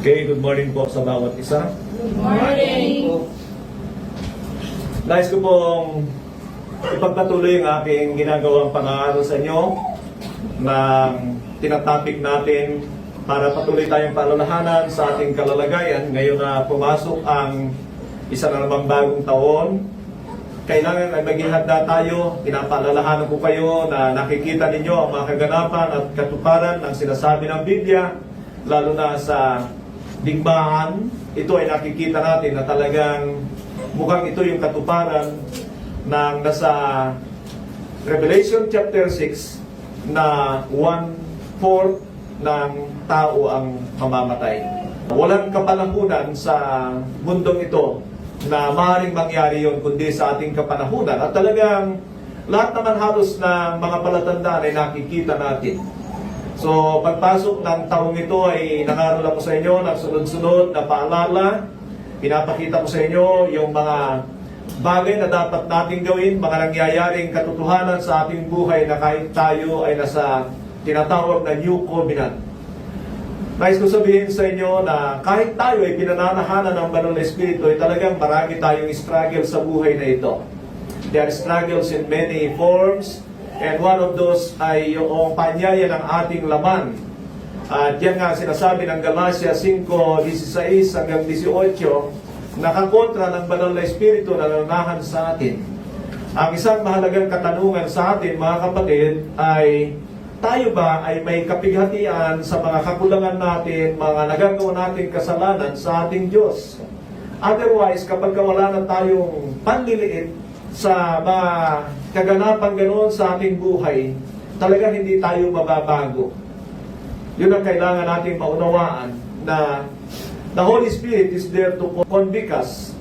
Okay, good morning po sa bawat isa. Good morning. Nais ko pong ipagpatuloy ang aking ginagawang pang-aaral sa inyo ng tinatopic natin para patuloy tayong paalalahanan sa ating kalalagayan. Ngayon na pumasok ang isa na namang bagong taon, kailangan ay maging handa tayo. Pinapaalalahanan ko kayo na nakikita ninyo ang mga kaganapan at katuparan ng sinasabi ng Biblia, lalo na sa digmaan. Ito ay nakikita natin na talagang mukhang ito yung katuparan ng nasa Revelation chapter 6 na 1/4 ng tao ang mamamatay. Walang kapanahunan sa mundong ito na maaaring mangyari yon kundi sa ating kapanahunan. At talagang lahat naman halos ng mga palatandaan ay nakikita natin. So, pagpasok ng taong ito ay nangaroon ako sa inyo ng sunod-sunod na paalala. Pinapakita ko sa inyo yung mga bagay na dapat nating gawin, mga nangyayaring katotohanan sa ating buhay na kahit tayo ay nasa tinatawag na New Covenant. Nais ko sabihin sa inyo na kahit tayo ay pinananahanan ng Banal na Espiritu, ay talagang marami tayong struggle sa buhay na ito. There are struggles in many forms, and one of those ay yung panyaya ng ating laman. At yan nga sinasabi ng Galatia 5:16 hanggang 18, nakakontra ng Banal na Espiritu na nananahan sa atin. Ang isang mahalagang katanungan sa atin, mga kapatid, ay tayo ba ay may kapighatian sa mga kakulangan natin, mga nagagawa natin kasalanan sa ating Diyos? Otherwise, kapag wala na tayong panliliit sa mga kaganapan ganoon sa ating buhay, talagang hindi tayo mababago. Yun ang kailangan nating maunawaan, na the Holy Spirit is there to convict us.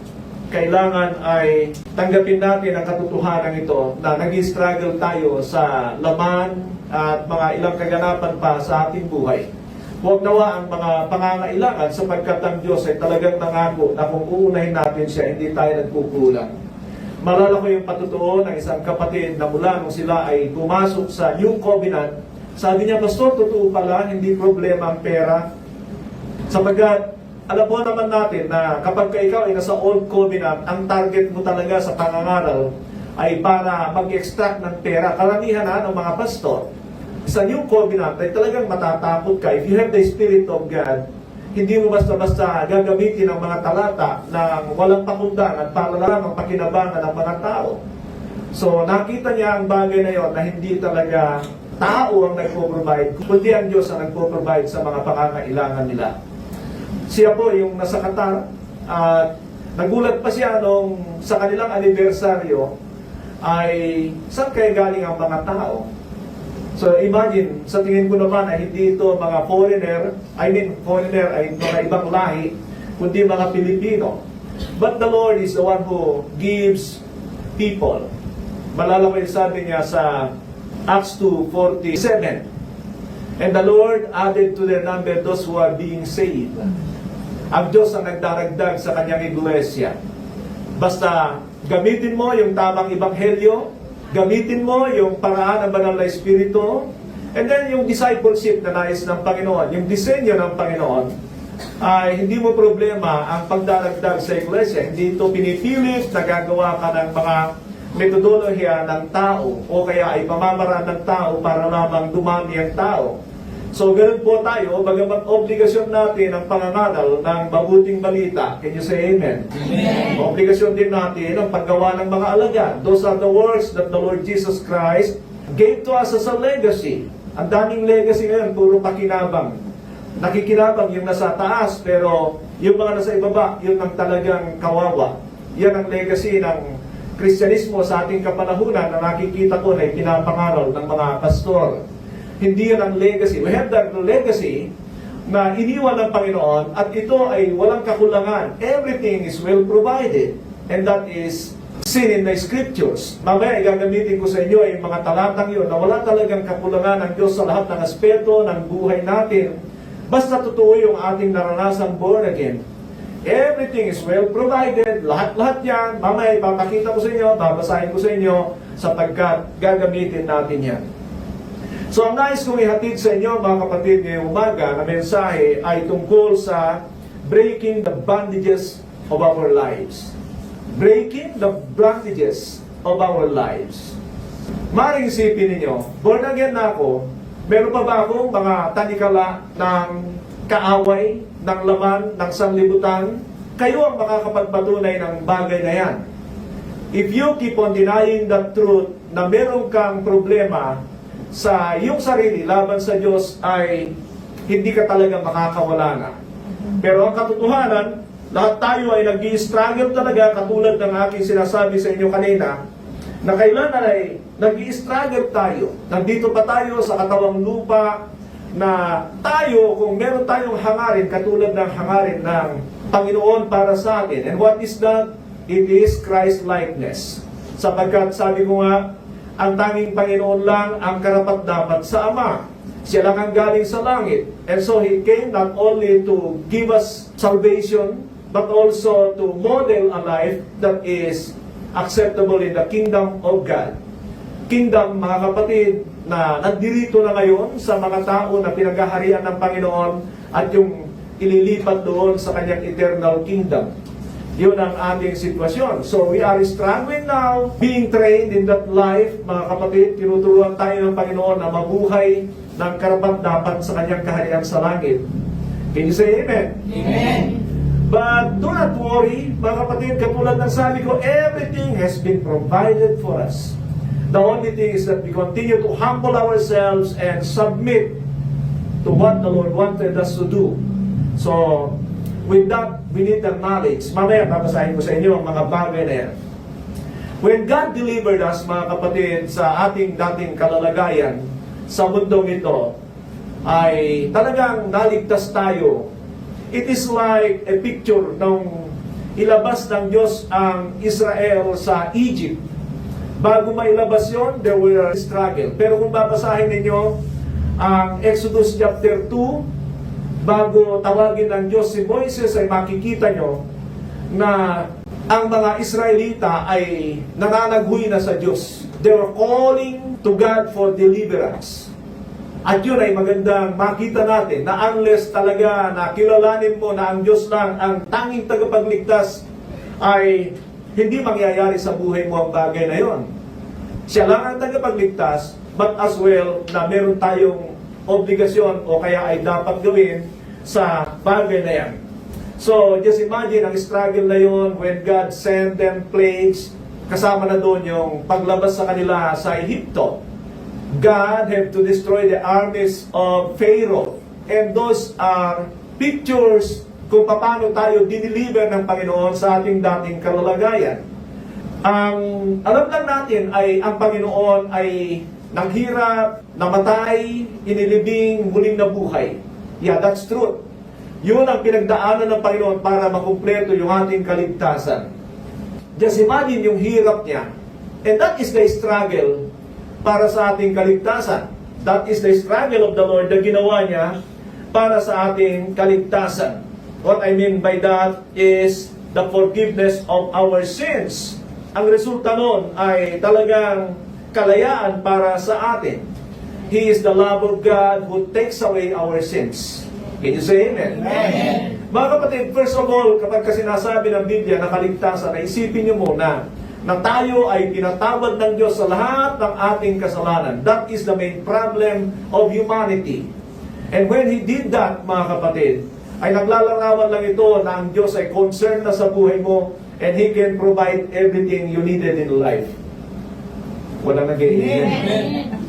Kailangan ay tanggapin natin ang katotohanan ito na nag-struggle tayo sa laman at mga ilang kaganapan pa sa ating buhay. Huwag nawa ang mga pangangailangan, sapagkat ang Diyos ay talagang nangako na kung uunahin natin siya, hindi tayo nagkukulang. Malala ko yung patutuo ng isang kapatid na mula nung sila ay pumasok sa New Covenant, sabi niya, Pastor, totoo pala, hindi problema ang pera. Sapagkat alam mo naman natin na kapag ikaw ay nasa Old Covenant, ang target mo talaga sa pangangaral ay para mag-extract ng pera. Karamihan ng mga pastor sa New Covenant ay talagang matatakot ka. If you have the Spirit of God, hindi mo basta-basta gagamitin ang mga talata ng walang pakundangan para lang ang pakinabangan ng mga tao. So nakita niya ang bagay na yon na hindi talaga tao ang nagpo-provide, kundi ang Diyos ang nagpo-provide sa mga pangangailangan nila. Siya po yung nasa Qatar, at nagulat pa siya nung sa kanilang anibersaryo ay saan kaya galing ang mga tao? So imagine, sa tingin ko naman ay hindi ito mga foreigner ay mga ibang lahi, kundi mga Pilipino. But the Lord is the one who gives people. Malala ko yung sabi niya sa Acts 2:47, and the Lord added to their number those who are being saved. Ang Diyos ang nagdaragdag sa kanyang iglesia. Basta gamitin mo yung tamang ebanghelyo, gamitin mo yung paraan ng Banal na Espiritu, and then yung discipleship na nais ng Panginoon, yung disenyo ng Panginoon, ay hindi mo problema ang pagdaragdag sa iglesia. Hindi ito pinipilit na gagawa ka ng mga metodolohiya ng tao o kaya ay pamamaraan ng tao para lamang dumami ang tao. So, ganun po tayo, bagamat obligasyon natin ang pangangaral ng mabuting balita. Can you say amen? Amen. Obligasyon din natin ang paggawa ng mga alagad. Those are the works that the Lord Jesus Christ gave to us as a legacy. Ang daming legacy ngayon, puro pakinabang. Nakikinabang yung nasa taas, pero yung mga nasa ibaba, yun ang talagang kawawa. Yan ang legacy ng Kristyanismo sa ating kapanahunan na nakikita ko na pinapangaral ng mga pastor. Hindi yan ang legacy. We have that legacy na iniwan ng Panginoon, at ito ay walang kakulangan. Everything is well provided, and that is seen in the Scriptures. Mamaya gagamitin ko sa inyo ay mga talatang yun na wala talagang kakulangan ng Diyos sa lahat ng aspeto ng buhay natin. Basta totoo yung ating naranasang born again. Everything is well provided. Lahat-lahat yan. Mamaya ipapakita ko sa inyo, babasahin ko sa inyo, sapagkat gagamitin natin yan. So ang nais kong ihatid sa inyo, mga kapatid, ngayong umaga na mensahe ay tungkol sa breaking the bondages of our lives. Breaking the bondages of our lives. Maring isipin ninyo, born again na ako, meron pa ba akong mga tanikala ng kaaway, ng laman, ng sanlibutan? Kayo ang makakapagpatunay ng bagay na yan. If you keep on denying the truth na meron kang problema sa iyong sarili laban sa Diyos, ay hindi ka talaga makakawala na. Pero ang katotohanan, lahat tayo ay nag-i-struggle talaga, katulad ng aking sinasabi sa inyo kanina, na kailan ay nag-i-struggle tayo. Nandito pa tayo sa katawang lupa na tayo, kung meron tayong hangarin, katulad ng hangarin ng Panginoon para sa atin. And what is that? It is Christ-likeness. Sapagkat sabi ko nga, ang tanging Panginoon lang ang karapat-dapat sa Ama. Siya lang ang galing sa langit. And so He came not only to give us salvation, but also to model a life that is acceptable in the kingdom of God. Kingdom, mga kapatid, na nandirito na ngayon sa mga tao na pinaghaharian ng Panginoon at yung ililipat doon sa kanyang eternal kingdom. Yun ang ating sitwasyon. So we are struggling now, being trained in that life, mga kapatid. Tinuturuan tayo ng Panginoon na mabuhay ng karapat-dapat sa kanyang kaharian sa langit. Can you say amen? Amen. But do not worry, mga kapatid, katulad ng sabi ko, everything has been provided for us. The only thing is that we continue to humble ourselves and submit to what the Lord wanted us to do. So, with that, we need the knowledge. Mamaya, babasahin ko sa inyo ang mga bagay na yan. When God delivered us, mga kapatid, sa ating dating kalalagayan, sa mundong ito, ay talagang naligtas tayo. It is like a picture nung ilabas ng Diyos ang Israel sa Egypt. Bago mailabas yon, there were struggle. Pero kung babasahin ninyo ang Exodus chapter 2, bago tawagin ng Diyos si Moises, ay makikita nyo na ang mga Israelita ay nananaghuy na sa Diyos. They were calling to God for deliverance. At yun ay magandang makita natin na unless talaga na kilalanin mo na ang Diyos lang ang tanging tagapagligtas, ay hindi mangyayari sa buhay mo ang bagay na yon. Siya lang ang tagapagligtas, but as well na meron tayong obligasyon o kaya ay dapat gawin sa bagay na yan. So, just imagine ang struggle na yun when God sent them plagues, kasama na doon yung paglabas sa kanila sa Egypto. God had to destroy the armies of Pharaoh. And those are pictures kung paano tayo diniliver ng Panginoon sa ating dating kalalagayan. Ang alam lang natin ay ang Panginoon ay nanghirap, namatay, inilibing, muling nabuhay. Yeah, that's truth. Yun ang pinagdaanan ng Panginoon para makumpleto yung ating kaligtasan. Just imagine yung hirap niya. And that is the struggle para sa ating kaligtasan. That is the struggle of the Lord na ginawa niya para sa ating kaligtasan. What I mean by that is the forgiveness of our sins. Ang resulta nun ay talagang kalayaan para sa atin. He is the love of God who takes away our sins. Can you say amen? Amen. Mga kapatid, first of all, kapag kasi sinasabi ng Biblia na kaligtasan, ay isipin niyo muna na tayo ay tinatawad ng Diyos sa lahat ng ating kasalanan. That is the main problem of humanity. And when He did that, mga kapatid, ay naglalarawan lang ito na ang Diyos ay concerned na sa buhay mo and He can provide everything you needed in life. Walang nag-iingat.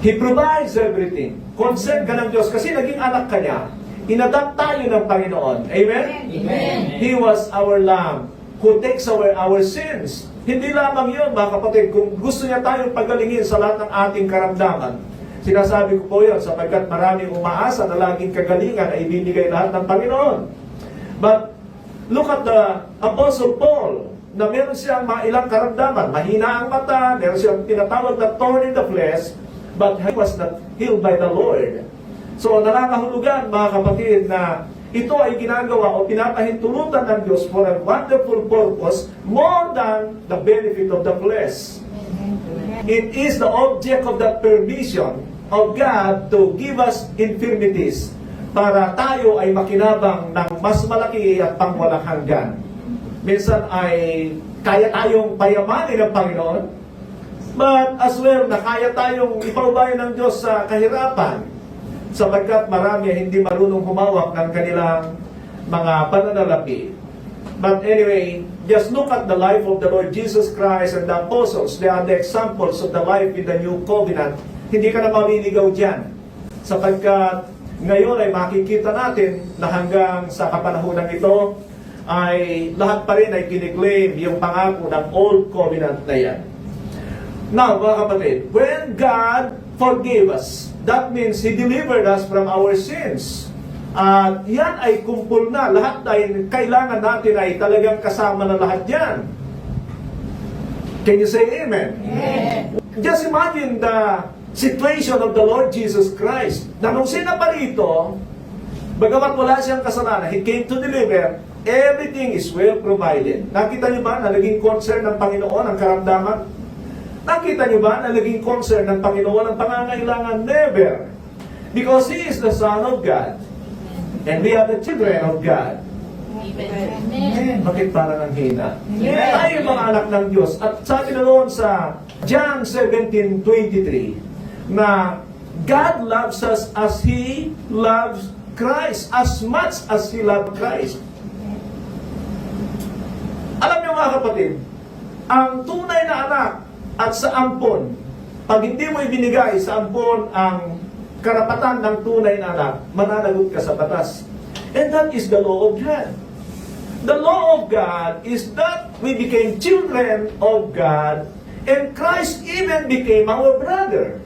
He provides everything. Concerned ka ng Diyos kasi naging anak ka niya. Inadapt tayo ng Panginoon. Amen? Amen. He was our Lamb who takes away our sins. Hindi lamang yun, mga kapatid, kung gusto niya tayong pagalingin sa lahat ng ating karamdaman. Sinasabi ko po yun sapagkat maraming umaasa na laging kagalingan ay ibinigay lahat ng Panginoon. But look at the Apostle Paul, na meron siyang ilang karamdaman. Mahina ang mata, meron siyang tinatawag na thorn in the flesh, but he was not healed by the Lord. So, nakakahulugan, mga kapatid, na ito ay ginagawa o pinapahintulutan ng Diyos for a wonderful purpose more than the benefit of the flesh. It is the object of that permission of God to give us infirmities para tayo ay makinabang ng mas malaki at pangwalang hanggan. Minsan ay kaya tayong payamanin ng Panginoon, but as well na kaya tayong ipaubayan ng Diyos sa kahirapan, sapagkat marami hindi marunong humawak ng kanilang mga pananalapi. But anyway, just look at the life of the Lord Jesus Christ and the apostles. They are the examples of the life in the New Covenant. Hindi ka na maliligaw dyan. Sapagkat ngayon ay makikita natin na hanggang sa kapanahunan ito, ay lahat pa rin ay kiniklaim yung pangako ng Old Covenant na yan. Now, mga kapatid, when God forgave us, that means He delivered us from our sins. At yan ay kumpul na. Lahat ay kailangan natin ay talagang kasama na lahat yan. Can you say amen? Amen. Just imagine the situation of the Lord Jesus Christ. Na nung sinaparito, bagamat wala siyang kasalanan, He came to deliver, everything is well provided. Nakita niyo ba na naging concern ng Panginoon ang karamdaman? Nakita niyo ba na naging concern ng Panginoon ang pangangailangan? Never. Because He is the Son of God. And we are the children of God. Amen. Bakit parang ang hina? Amen. Tayo yung mga anak ng Diyos. At sabi na doon sa John 17:23 na God loves us as He loves Christ, as much as He loved Christ. Alam niyo mga kapatid, ang tunay na anak at sa ampon, pag hindi mo ibinigay sa ampon ang karapatan ng tunay na anak, mananagot ka sa batas. And that is the law of God. The law of God is that we became children of God and Christ even became our brother.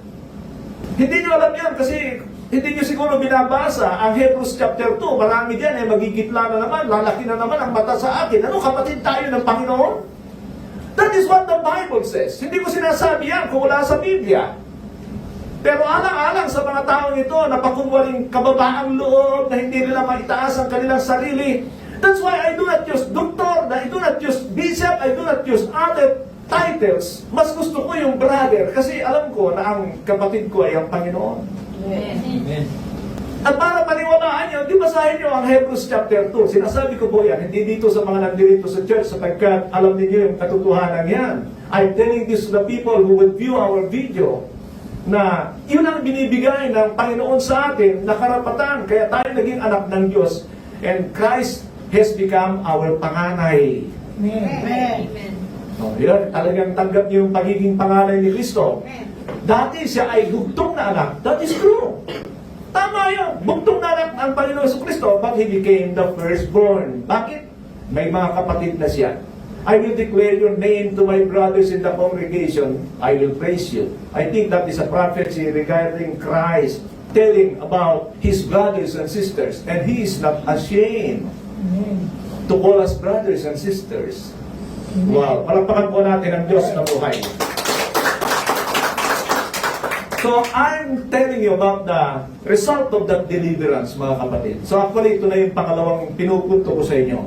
Hindi nyo alam yan kasi hindi nyo siguro binabasa ang Hebrews chapter 2. Marami dyan ay magigitla na naman, lalaki na naman ang mata sa akin. Ano, kapatid tayo ng Panginoon? That is what the Bible says. Hindi ko sinasabi yan kung wala sa Biblia. Pero alang-alang sa mga taong ito na pakunwaring kababaang loob na hindi nila maitaas ang kanilang sarili. That's why I do not use doctor, I do not use bishop, I do not use other titles. Mas gusto ko yung brother kasi alam ko na ang kapatid ko ay ang Panginoon. Amen. At para paniwalaan nyo, di basahin nyo ang Hebrews chapter 2. Sinasabi ko po yan, hindi dito sa mga nandito sa church sapagkat alam niyo yung katotohanan yan. I'm telling this to the people who would view our video na yun ang binibigay ng Panginoon sa atin na karapatan. Kaya tayo naging anak ng Diyos. And Christ has become our panganay. Amen. So, yun, talagang tanggap niyo yung pagiging panganay ni Kristo. Dati siya ay bugtong na anak. That is true. Tama yun. Bugtong na anak ang Panginoon sa Kristo, but He became the firstborn. Bakit? May mga kapatid na siya. I will declare your name to my brothers in the congregation. I will praise you. I think that is a prophecy regarding Christ telling about His brothers and sisters. And He is not ashamed to call us brothers and sisters. Wow. Palakpakan po natin ang Diyos na buhay. So, I'm telling you about the result of that deliverance, mga kapatid. So, actually, ito na yung pangalawang pinupunto ko sa inyo.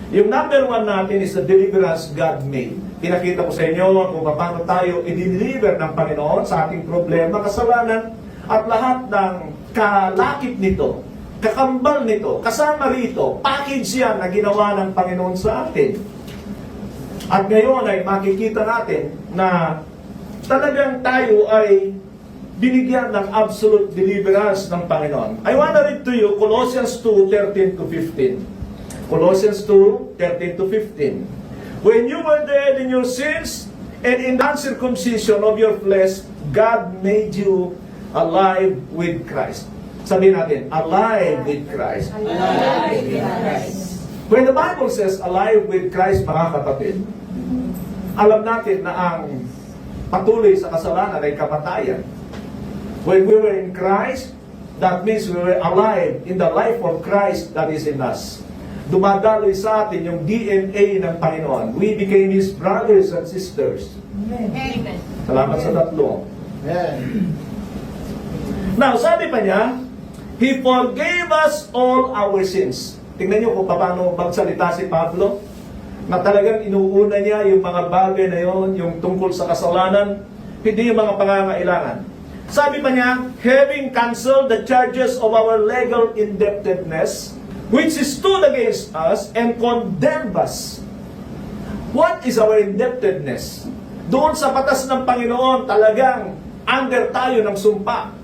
Yung number one natin is the deliverance God made. Pinakita ko sa inyo kung paano tayo i-deliver ng Panginoon sa ating problema, kasalanan, at lahat ng kalakip nito, kakambal nito, kasama rito, package yan na ginawa ng Panginoon sa atin. At ngayon ay makikita natin na talagang tayo ay binigyan ng absolute deliverance ng Panginoon. I want to read to you Colossians 2:13-15. Colossians 2:13-15. When you were dead in your sins and in the uncircumcision of your flesh, God made you alive with Christ. Sabihin natin, alive with Christ. Alive with Christ. When the Bible says alive with Christ, mga kapatid, alam natin na ang patuloy sa kasalanan ay kamatayan. When we were in Christ, that means we were alive in the life of Christ that is in us. Dumadaloy sa atin yung DNA ng Panginoon. We became His brothers and sisters. Amen. Salamat sa tatlo. Now, sabi pa niya, He forgave us all our sins. Tingnan niyo kung paano magsalita si Pablo, na talagang inuuna niya yung mga bagay na yon, yung tungkol sa kasalanan, hindi yung mga pangangailangan. Sabi pa niya, having canceled the charges of our legal indebtedness, which stood against us and condemned us. What is our indebtedness? Doon sa batas ng Panginoon, talagang under tayo ng sumpa.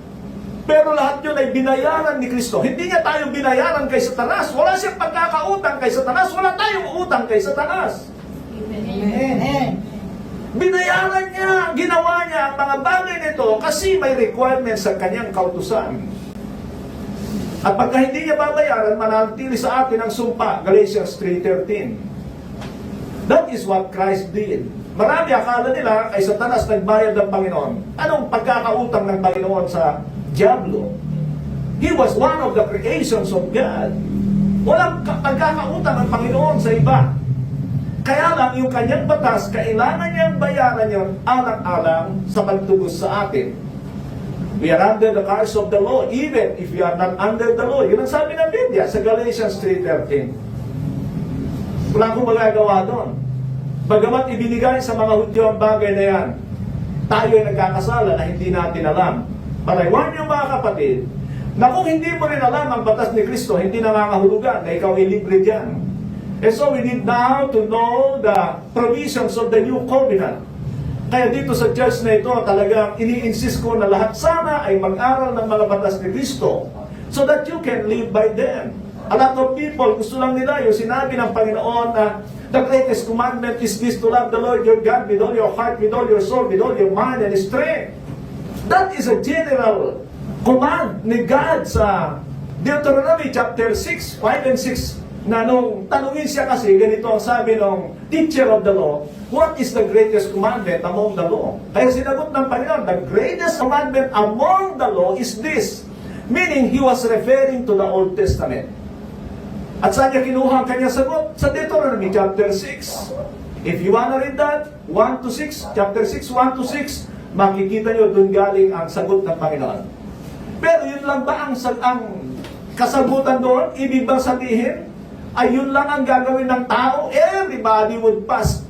Pero lahat yun ay binayaran ni Kristo. Hindi niya tayo binayaran kay Satanas. Wala siyang pagkakautang kay Satanas. Wala tayong utang kay Satanas. Amen. Binayaran niya, ginawa niya ang mga bagay nito kasi may requirements sa kanyang kautusan. At pagka hindi niya babayaran, mananatili sa atin ang sumpa. Galatians 3:13. That is what Christ did. Marami akala nila ay Satanas nagbayad ng Panginoon. Anong pagkakautang ng Panginoon sa Diablo? He was one of the creations of God. Walang pagkakautang ang Panginoon sa iba. Kaya lang yung kanyang batas, kailangan niyang bayaran yun alang-alang sa pagtubos sa atin. We are under the curse of the law, even if we are not under the law. Yun ang sabi ng Biblia sa Galatians 3:13. Wala akong magagawa doon. Bagamat ibinigay sa mga Hudyo ang bagay na yan, tayo ay nagkakasala na hindi natin alam. But I want you mga kapatid, na kung hindi mo rin alam ang batas ni Kristo, hindi nangangahulugan na ikaw ay libre dyan. And so we need now to know the provisions of the new covenant. Kaya dito sa church na ito, talagang ini-insist ko na lahat sana ay mag-aral ng mga batas ni Kristo so that you can live by them. A lot of people, gusto lang nila yung sinabi ng Panginoon na the greatest commandment is this, to love the Lord your God with all your heart, with all your soul, with all your mind and strength. That is a general command ni God sa Deuteronomy chapter 6, 5 and 6, na nung tanungin siya kasi, ganito ang sabi ng teacher of the law, what is the greatest commandment among the law? Kaya sinagot ng Panginoon, the greatest commandment among the law is this. Meaning, he was referring to the Old Testament. At saan niya kinuha ang kanyang sagot? Sa Deuteronomy chapter 6. If you wanna read that, 1 to 6, chapter 6, 1 to 6, makikita nyo doon galing ang sagot ng Panginoon. Pero yun lang ba ang kasagutan doon? Ibig bang sabihin, ay yun lang ang gagawin ng tao? Everybody would pass.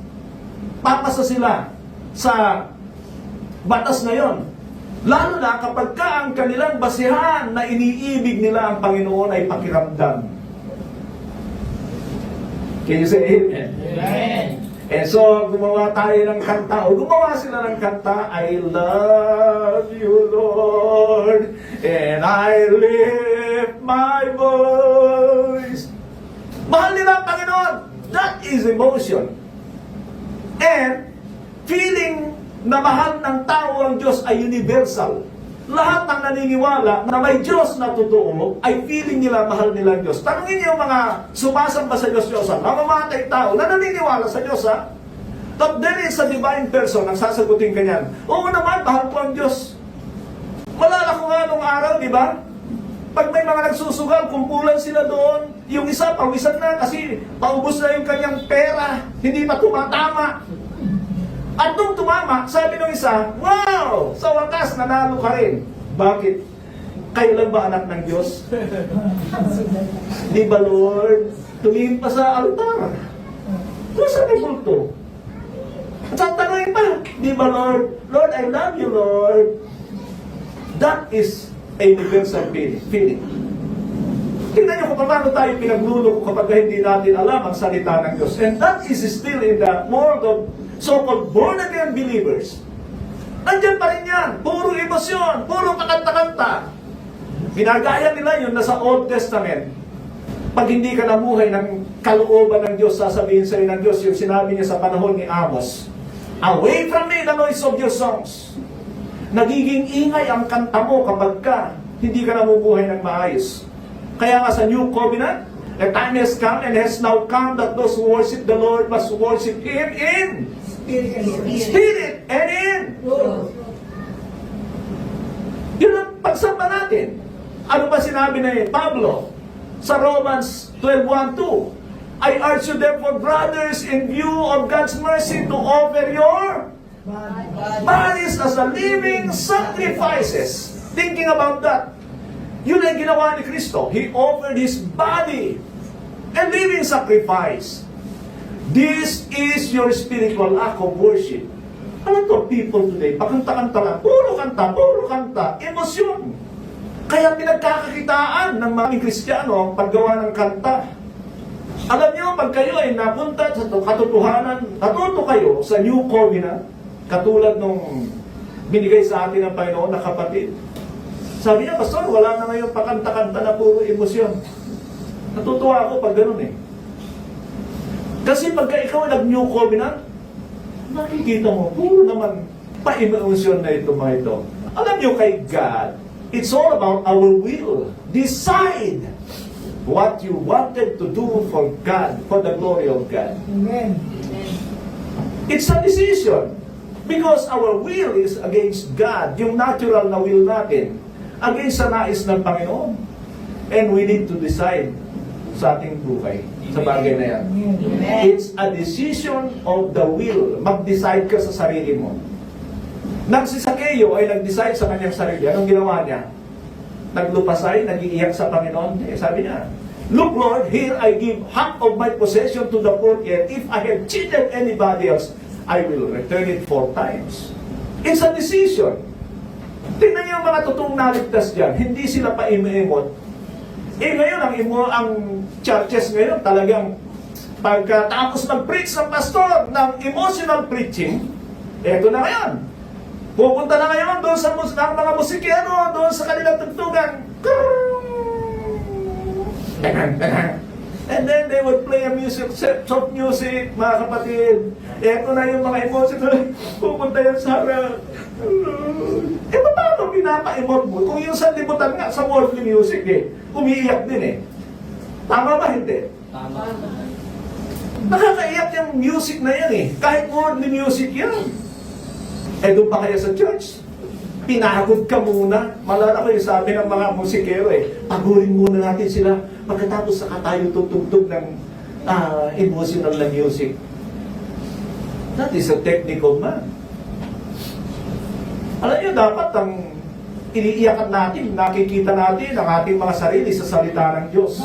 Papasa sila sa batas na yon. Lalo na kapag ang kanilang basihan na iniibig nila ang Panginoon ay pakiramdam. Can you say amen? Amen. And so, gumawa tayo ng kanta, o gumawa sila ng kanta, I love you, Lord, and I lift my voice. Mahal nila ang Panginoon. That is emotion. And, feeling na mahal ng tao ang Diyos ay universal. Lahat ng naniniwala na may Diyos na totoo, ay feeling nila mahal nila ang Diyos. Tanungin niyo yung mga sumasamba sa Diyos-Diyosan, mamamatay tao na naniniwala sa Diyos, ha? But there is a divine person ang sasagutin kanyan. Oo naman, mahal ko ang Diyos. Malala ko nga nung araw, di ba? Pag may mga nagsusugal, kumpulan sila doon. Yung isa, pawisan na kasi paubos na yung kanyang pera. Hindi pa tumatama. At nung tumama, sabi nung isa, wow! Sa wakas, nanalo ka rin. Bakit? Kayo lang ba anak ng Diyos? Di ba, Lord? Tumingin pa sa altar. Doon sa kulto. At sa tanongin pa, di ba, Lord? Lord, I love you, Lord. That is a universal feeling. Tingnan niyo kung paano tayo pinagluloko kapag hindi natin alam ang salita ng Diyos. And that is still in the world of so-called born-again believers. Nandiyan pa rin yan. Puro emosyon, puro kakanta-kanta. Ginagaya nila yun na sa Old Testament. Pag hindi ka namuhay ng kalooban ng Diyos, sasabihin sa'yo ng Diyos yung sinabi niya sa panahon ni Amos. Away from me the noise of your songs. Nagiging ingay ang kanta mo kapag hindi ka namubuhay ng maayos. Kaya nga sa New Covenant, the time has come and has now come that those who worship the Lord must worship Him in spirit and in truth. Yun ang pagsamba natin. Ano ba sinabi ni Pablo sa Romans 12:1-2? I urge you therefore, brothers, in view of God's mercy, to offer your bodies as a living sacrifices. Thinking about that, yun ay ginawa ni Kristo. He offered His body, a living sacrifice. This is your spiritual act of worship. A lot of people today, pakanta-kanta lang, puro kanta, emosyon. Kaya pinagkakakitaan ng mga Kristiyano ang paggawa ng kanta. Alam niyo, pag kayo ay napunta sa katotohanan, natuto kayo sa New Covenant, katulad nung binigay sa atin ng Panginoon na kapatid. Sabi niya, Pastor, wala na ngayon pakanta-kanta na puro emosyon. Natutuwa ako pag ganun eh. Kasi pagka ikaw ay nag-New Covenant, nakikita mo, puro naman pa-emosyon na ito mga ito. Alam niyo kay God, it's all about our will. Decide what you wanted to do for God, for the glory of God. Amen. It's a decision. Because our will is against God, yung natural na will natin, against sa nais ng Panginoon. And we need to decide sa ating buhay, sa bagay na yan. Amen. It's a decision of the will. Mag-decide ka sa sarili mo. Nang si Zaccheo ay nag-decide sa kanyang sarili, anong ginawa niya? Naglupasay, nag-iiyak sa Panginoon. Sabi niya, Look, Lord, here I give half of my possession to the poor, yet if I have cheated anybody else, I will return it 4 times. It's a decision. Tingnan niyo ang mga totoong naligtas dyan. Hindi sila pa imo-emot. Ngayon, ang churches ngayon, talagang pagkatapos mag-preach ng pastor ng emotional preaching, eto na ngayon. Pupunta na ngayon doon sa mga musikero, doon sa kanilang tugtugan. And then they would play a music, soft music, mga kapatid. Eto na yung mga emotional. Pupunta yan sa harap. Paano pinapa-emote mo? Kung yung sanlibutan nga sa worldly music umiiyak din Tama ba? Hindi. Tama. Nakakaiyak yung music na yan Kahit worldly music yan. Doon pa kaya sa church. Pinagod ka muna. Malala ko yung sabi ng mga musikero pagurin muna natin sila. Pagkatapos saka tayo tutugtog ng emotional na music. That is a technical man. Alam niyo, dapat ang iniiyakan natin, nakikita natin ang ating mga sarili sa salita ng Diyos.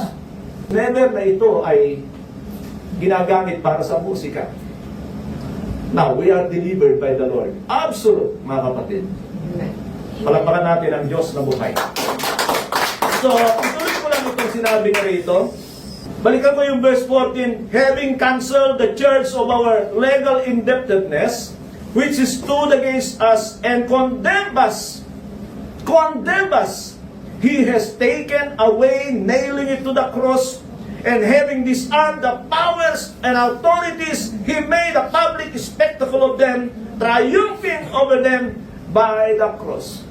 Never na ito ay ginagamit para sa musika. Now, we are delivered by the Lord. Absolute, mga kapatid. Palapakan natin ang Diyos na buhay. So, ituloy ko lang itong sinabi niya rito. Balikan ko yung verse 14. Having canceled the church of our legal indebtedness, which stood against us and condemned us. He has taken away, nailing it to the cross, and having disarmed the powers and authorities, He made a public spectacle of them, triumphing over them by the cross.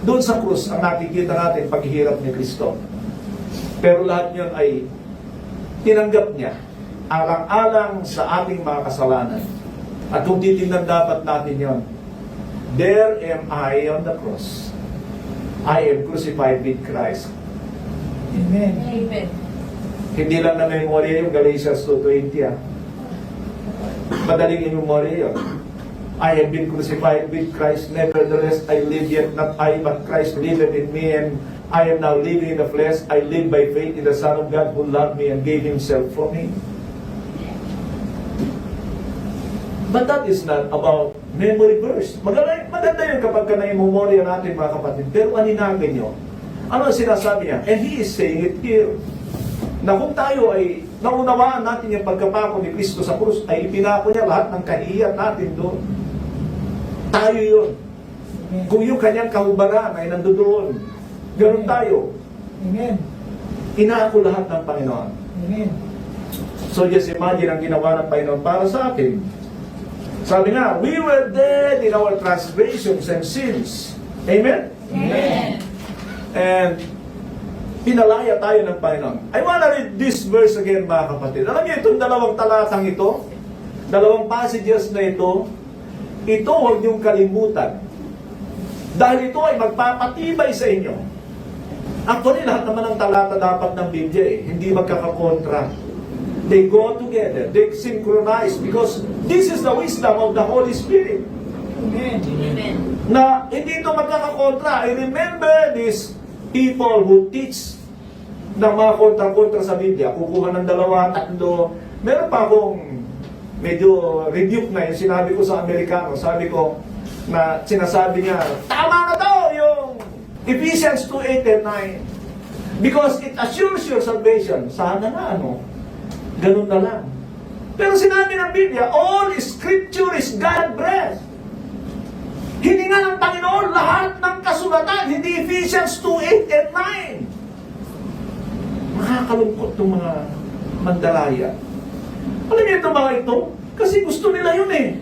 Doon sa krus ang nakikita natin paghihirap ni Kristo. Pero lahat yun ay tinanggap niya alang-alang sa ating mga kasalanan. At kung titingnan dapat natin yon, there am I on the cross. I am crucified with Christ. Amen. Amen. Hindi lang na memorya yung Galatians 2:20 Madaling i-memorya yun. I have been crucified with Christ, nevertheless I live, yet not I, but Christ liveth in me, and I am now living in the flesh. I live by faith in the Son of God who loved me and gave Himself for me. But that is not about memory verse. Maganda yun kapag ka na-memorya natin, mga kapatid. Pero aninagin nyo, ano ang sinasabi niya? And He is saying it here. Na kung tayo ay naunawaan natin yung pagkapako ni Kristo sa krus, ay ipinako niya lahat ng kahihiyan natin doon. Tayo yun. Kung yung kanyang kahubaran ay nandoon, ganoon tayo. Amen. Inako lahat ng Panginoon. Amen. So just imagine ang ginawa ng Panginoon para sa atin. Sabi nga, we were dead in our transgressions and sins. Amen? Amen. And pinalaya tayo ng Panginoon. I wanna read this verse again, mga kapatid. Alam niyo, itong dalawang talatang ito, dalawang passages na ito huwag niyong kalimutan. Dahil ito ay magpapatibay sa inyo. Actually, lahat naman ng talata dapat ng Biblia hindi magkakakontra. They go together. They synchronize because this is the wisdom of the Holy Spirit. Amen. Amen. Na hindi ito magkakakontra. I remember these people who teach ng mga kontra-kontra sa Biblia. Kukuha ng 2, 3. Meron pa akong medyo rebuke na yung sinabi ko sa Amerikano. Sabi ko na sinasabi niya, tama na daw yung Ephesians 2:8 and 9. Because it assures your salvation. Sana na ganun na lang. Pero sinabi ng Biblia, all Scripture is God-breathed. Hininga ng Panginoon lahat ng kasulatan, hindi Ephesians 2:8 and 9. Makakalungkot itong mga mandalaya. Alam niyo itong mga ito? Kasi gusto nila yun eh.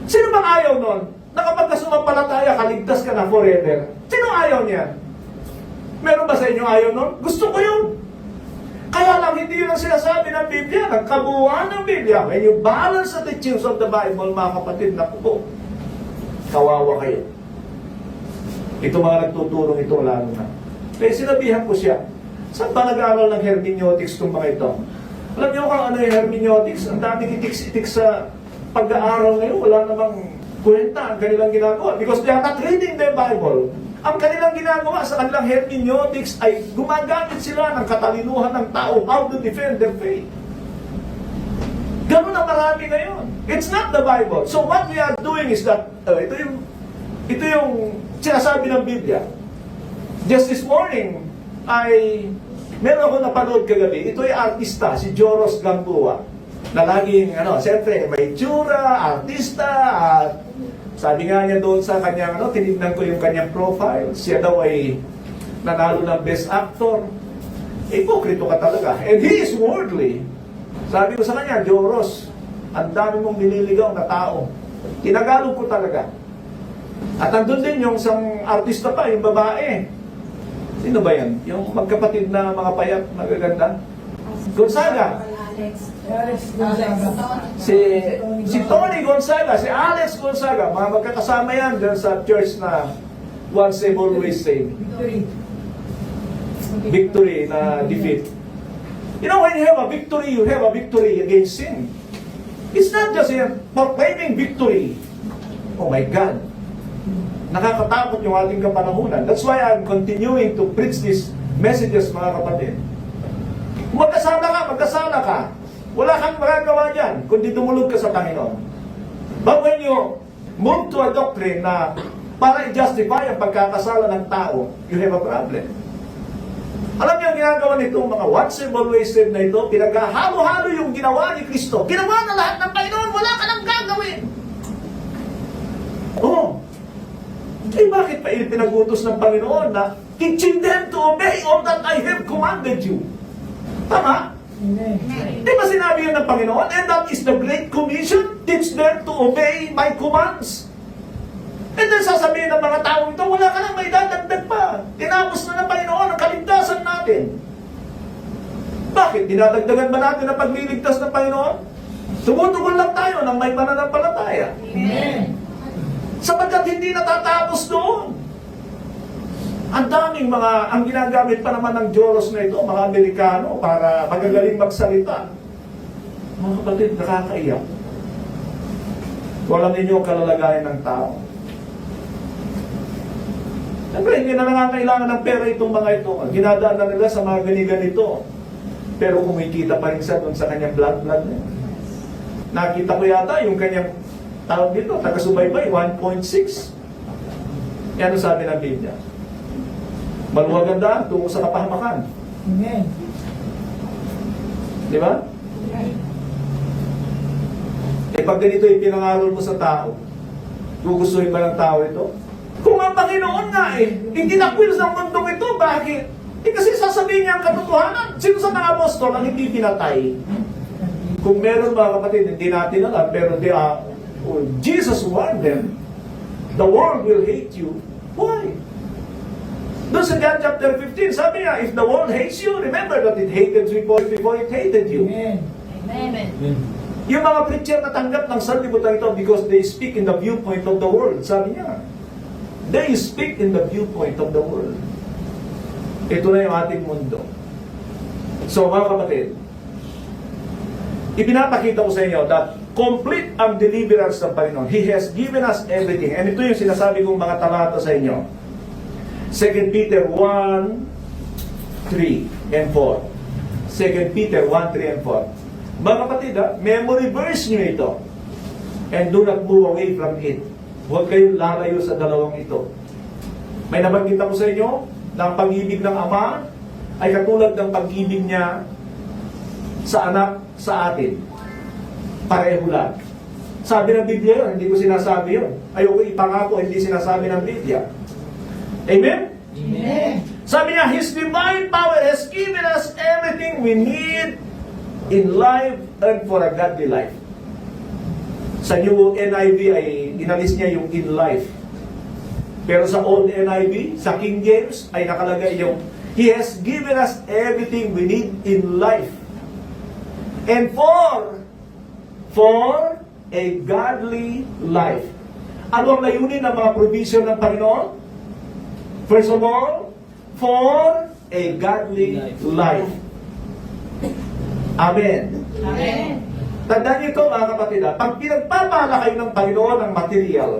Sino bang ayaw nun? Na kapag sumampalataya, kaligtas ka na forever. Sino ayaw niya? Meron ba sa inyo ayaw nun? Gusto ko yun. Kaya lang hindi yun ang sinasabi ng Biblia, ng kabuuan ng Biblia. When you balance the teachings of the Bible, mga kapatid, naku po, kawawa kayo. Ito mga nagtuturong ito, lalo na. Kaya sinabihan ko siya, saan ba nag-aaral ng hermeneutics itong mga ito? Alam niyo kung ano yung hermeneutics? Ang daming itik-itik sa pag-aaral ngayon. Wala namang kwenta ang kanilang ginagawa. Because they are not reading the Bible. Ang kanilang ginagawa sa kanilang hermeneutics ay gumagamit sila ng katalinuhan ng tao how to defend their faith. Ganun ang marami ngayon. It's not the Bible. So what we are doing is that, ito yung sinasabi ng Biblia. Just this morning, meron ako napanood kagabi. Ito ay artista, si Joros Gamboa. Na laging, siyempre, may tsura, artista, at sabi nga niya doon sa kanyang, tinignan ko yung kanyang profile. Siya daw ay nanalo ng Best Actor. Hipokrito ka talaga. And he is worldly. Sabi ko sa kanya, Joros, ang dami mong nililigaw na tao. Tinagalog ko talaga. At nandun din yung isang artista pa, yung babae. Sino ba yan? Yung magkapatid na mga payat, magaganda? Gonzaga. Alex Gonzaga. Si Tony Gonzaga, si Alex Gonzaga, mga magkakasama yan dyan sa church na once saved, always saved. Victory na defeat. You know, when you have a victory against sin. It's not just proclaiming victory. Oh my God. Nakakatakot yung ating kapanahunan. That's why I'm continuing to preach these messages, mga kapatid. Kung magkasala ka, wala kang magagawa dyan, kundi dumulog ka sa Panginoon. But when you move to a doctrine na para i-justify ang pagkakasala ng tao, you have a problem. Alam niyo ang ginagawa nito, mga once saved, always saved na ito, pinaghahalo-halo yung ginawa ni Kristo. Ginawa na lahat ng Panginoon, wala ka nang gagawin. Bakit pa pinag-utos ng Panginoon na teaching them to obey all that I have commanded you? Tama? Amen. Di ba sinabi yun ng Panginoon? And that is the Great Commission, teach them to obey my commands. And then sasabihin ng mga tao ito, wala ka nang may dadagdag pa. Tinapos na ng Panginoon ang kaligtasan natin. Bakit? Dinadagdagan ba natin ang pagliligtas ng Panginoon? Tumutugon lang tayo ng may pananampalataya. Amen. Sapagkat hindi natatapos doon. Ang daming ang ginagamit pa naman ng Diyos na ito, mga Amerikano, para magagaling magsalita. Mga kapatid, nakakaiyak. Walang ninyo ang kalalagayan ng tao. Siyempre, hindi na nangangailangan ng pera itong mga ito. Ginadaan na nila sa mga ganito. Pero kumikita pa rin siya doon sa kanyang blood niya. Nakita ko yata yung kanyang tawag dito, taga-subaybay, 1.6. Yan ang sabi ng Biblia. Maluwag ang daan tungo sa kapahamakan. Amen. Di ba? Pag ganito ipinangaral mo sa tao, gugustuhin ba ng tao ito? Kung ang Panginoon nga hindi nakwil sa mundong ito, bakit? Kasi sasabihin niya ang katotohanan. Sino sa mga apostol ang hindi pinatay? Kung meron mga kapatid, hindi natin alam, pero Jesus warned them, the world will hate you. Why? Doon sa John chapter 15, sabi niya, if the world hates you, remember that it hated you before it hated you. Amen. Amen. Yung mga preacher na tanggap ng sanlibutan ito because they speak in the viewpoint of the world, sabi niya. They speak in the viewpoint of the world. Ito na yung ating mundo. So mga kapatid, ipinapakita ko sa inyo that complete ang deliverance ng Panginoon. He has given us everything. And ito yung sinasabi kong mga talata sa inyo. 2 Peter 1, 3 and 4. 2 Peter 1, 3 and 4. Mga kapatid, memory verse nyo ito. And do not move away from it. Huwag kayong lalayo sa dalawang ito. May nabanggit ako sa inyo na ang pag-ibig ng Ama ay katulad ng pag-ibig niya sa anak sa atin. Pareho lang. Sabi ng Biblia yun, hindi ko sinasabi yun. Ayoko ipangako, hindi sinasabi ng Biblia. Amen? Amen. Sabi niya, His divine power has given us everything we need in life and for a godly life. Sa new NIV ay inalis niya yung in life. Pero sa old NIV, sa King James, ay nakalagay yung He has given us everything we need in life. And for a godly life. Ano ang layunin ng mga provision ng Panginoon? First of all, for a godly life. Amen. Amen. Tandaan niyo ito mga kapatid, pag pinagpapala kayo ng Panginoon ng material,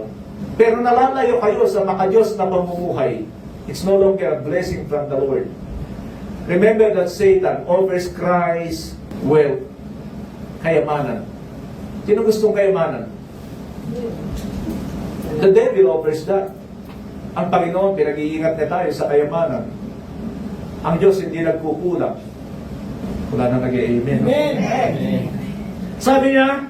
pero nalalayo kayo sa makadiyos na pamumuhay, it's no longer a blessing from the Lord. Remember that Satan offers Christ wealth, kayamanan. Sino gustong kayamanan? The devil offers that. Ang Panginoon, pinag-iingat na tayo sa kayamanan. Ang Diyos hindi nagkukulang. Wala na nag-amen. Amen. Sabi niya,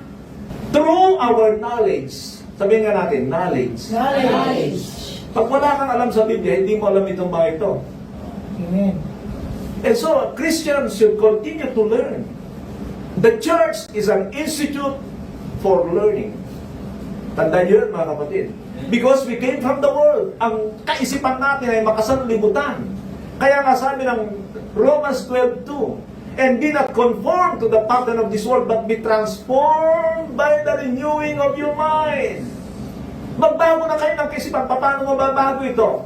through our knowledge. Sabihin nga natin, knowledge. Knowledge. Pag wala kang alam sa Biblia, hindi mo alam itong mga ito. Amen. And so, Christians should continue to learn. The church is an institute for learning. Tandaan niyo yun, mga kapatid. Because we came from the world. Ang kaisipan natin ay makasanlibutan. Kaya nga sabi ng Romans 12:2, and be not conformed to the pattern of this world, but be transformed by the renewing of your mind. Magbago na kayo ng kaisipan. Paano mababago ito?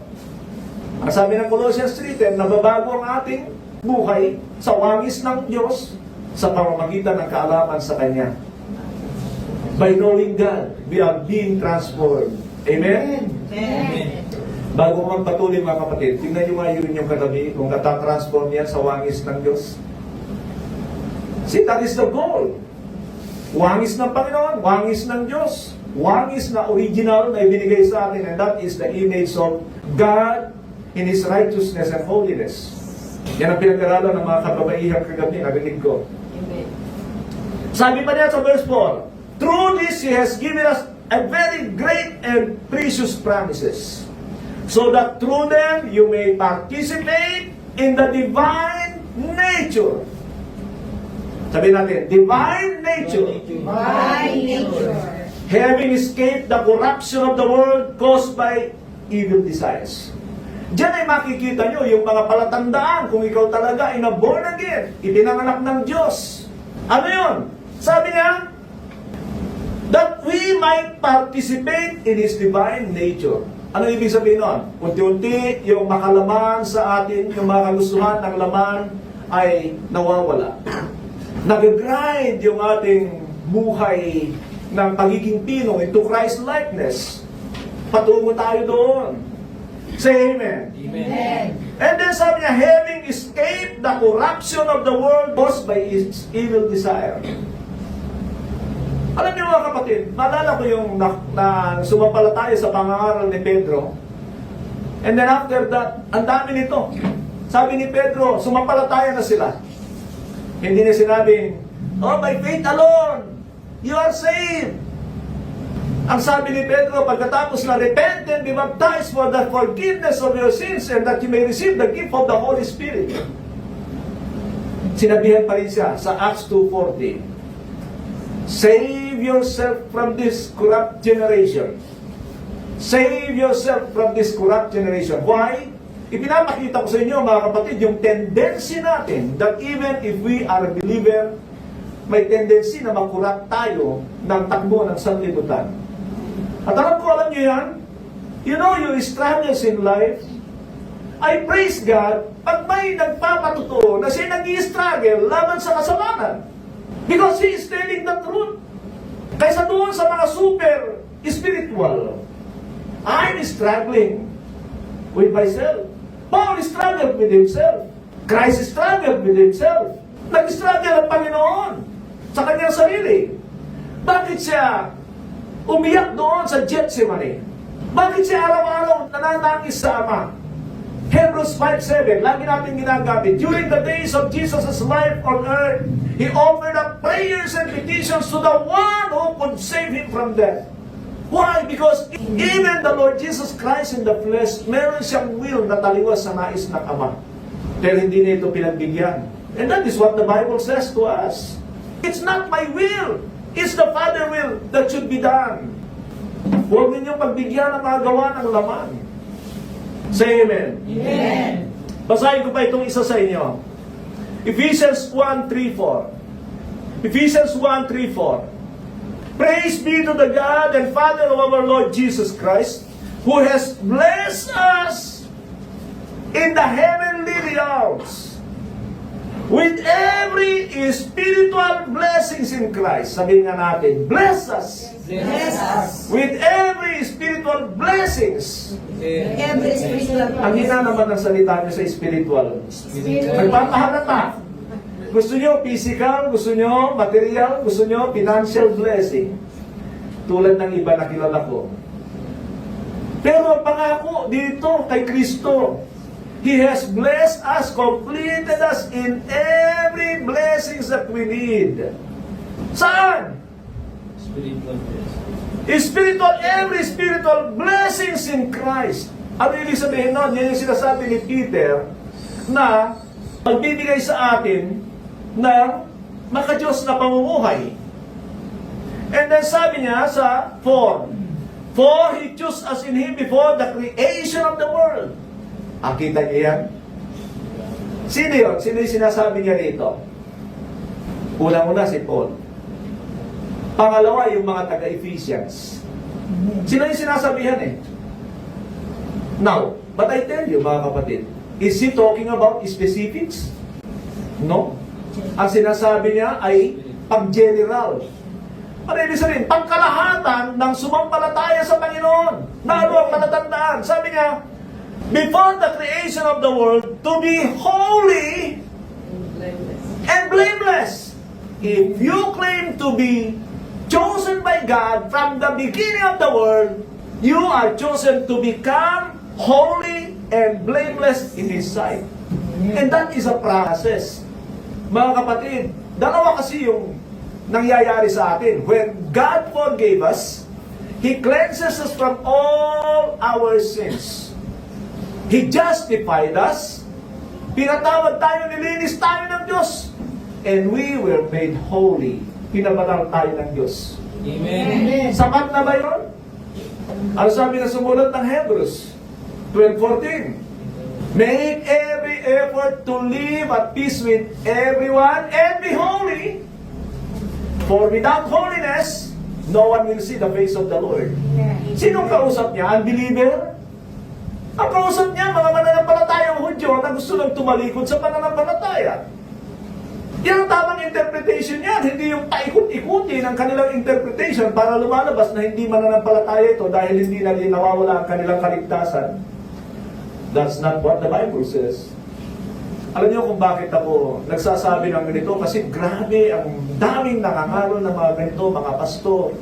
Ang sabi ng Colossians 3:10, nababago ang ating buhay sa wangis ng Diyos sa pamamagitan ng kaalaman sa Kanya. By knowing God, we are being transformed. Amen? Amen. Bago magpatuloy mga kapatid, tingnan nyo nga yun yung katabi, kung natatransform yan sa wangis ng Diyos. See, that is the goal. Wangis ng Panginoon, wangis ng Diyos. Wangis na original na ibinigay sa atin, and that is the image of God in His righteousness and holiness. Yan ang pinag-aralan ng mga kababaihang kagabi, narinig ko. Sabi pa niya sa verse 4, through this He has given us a very great and precious promises, so that through them you may participate in the divine nature. Sabi natin, divine nature. Divine nature. Having escaped the corruption of the world caused by evil desires. Diyan ay makikita nyo yung mga palatandaan kung ikaw talaga ay na-born again, ipinanganak ng Diyos. Ano yun? Sabi niya, that we might participate in His divine nature. Ano ibig sabihin nun? Unti-unti yung makalaman sa atin, yung mga kagustuhan ng laman ay nawawala. Nag-grind yung ating buhay ng pagiging pinong into Christ-likeness. Patungo tayo doon. Say amen. Amen. And then sabi niya, having escaped the corruption of the world caused by its evil desire. Alam niyo mga kapatid, naalala ko yung sumampalataya sa pangangaral ni Pedro. And then after that, ang dami nito. Sabi ni Pedro, sumampalataya na sila. Hindi na sinabing, oh, by faith alone, you are saved. Ang sabi ni Pedro, pagkatapos na repent and be baptized for the forgiveness of your sins and that you may receive the gift of the Holy Spirit. Sinabihan pa rin siya sa Acts 2:40, save yourself from this corrupt generation. Save yourself from this corrupt generation. Why? Ipinapakita ko sa inyo mga kapatid, yung tendency natin that even if we are a believer, may tendency na makurap tayo ng takbo ng sanlibutan. At alam niyo yan, you know your struggles in life, I praise God pag may nagpapatuto na siya nag-i-struggle laban sa kasalanan. Because He is telling the truth. Kaysa doon sa mga super spiritual, I'm struggling with myself. Paul struggled with himself. Christ struggled with himself. Nag-struggle ang Panginoon. sa kanyang sarili? Bakit siya umiyak doon sa Gethsemane? Bakit siya araw-araw nananangis sa Ama? Hebrews 5:7, lagi natin ginagamit. During the days of Jesus' life on earth, He offered up prayers and petitions to the one who could save Him from death. Why? Because even the Lord Jesus Christ in the flesh, meron siyang will na taliwas sa nais ng Ama. Pero hindi niya ito pinagbigyan. And that is what the Bible says to us. It's not my will. It's the Father will that should be done. Huwag ninyong pagbigyan ng mga gawa ng laman. Say amen. Amen. Basahin ko pa itong isa sa inyo. Ephesians 1:3-4. Ephesians 1:3-4. Praise be to the God and Father of our Lord Jesus Christ, who has blessed us in the heavenly realms with every spiritual blessings in Christ. Sabihin nga natin, bless us Bless us. with every spiritual blessings. Every spiritual Ang hina naman ng salita niyo sa spiritual. Nagpapahalata. Gusto niyo physical, gusto niyo material, gusto niyo financial blessing. Tulad ng iba na kilala ko. Pero pangako dito kay Kristo, He has blessed us, completed us in every blessings that we need. Saan? Every spiritual blessings in Christ. Ano ibig sabihin nun? Yan yung sinasabi ni Peter na magbibigay sa atin ng makadiyos na pamumuhay. And then sabi niya sa 4, For He chose us in Him before the creation of the world. Kita niyo yan? Sino yun? Sino yung sinasabi niya rito? Unang-una si Paul. Pangalawa, yung mga taga-Ephesians. Sino yung sinasabihan eh? Now, but I tell you mga kapatid, is he talking about specifics? No. Ang sinasabi niya ay pag-general. Ano ibig sabihin? Pangkalahatan ng sumampalataya sa Panginoon. Lalo ang palatandaan. Sabi niya, before the creation of the world, to be holy and blameless. If you claim to be chosen by God from the beginning of the world, you are chosen to become holy and blameless in His sight. And that is a process. Mga kapatid, dalawa kasi yung nangyayari sa atin. When God forgave us, He cleanses us from all our sins. He justified us. Pinatawad tayo, nilinis tayo ng Diyos. And we were made holy. Pinabanal tayo ng Diyos. Amen. Sapat na ba yun? Ano sabi na sumulat ng Hebrews 12:14? Make every effort to live at peace with everyone and be holy. For without holiness, no one will see the face of the Lord. Sinong kausap niya? Unbeliever? Ang kausap niya, mga mananampalatayang Hudyo na gusto lang tumalikod sa pananampalataya. Yan ang tamang interpretation niyan, hindi yung paikot-ikutin ang kanilang interpretation para lumalabas na hindi mananampalataya ito dahil hindi na nawawala ang kanilang kaligtasan. That's not what the Bible says. Alam niyo kung bakit ako nagsasabi ng ganito? Kasi grabe ang daming nangangaral ng mga ganito, mga pastor.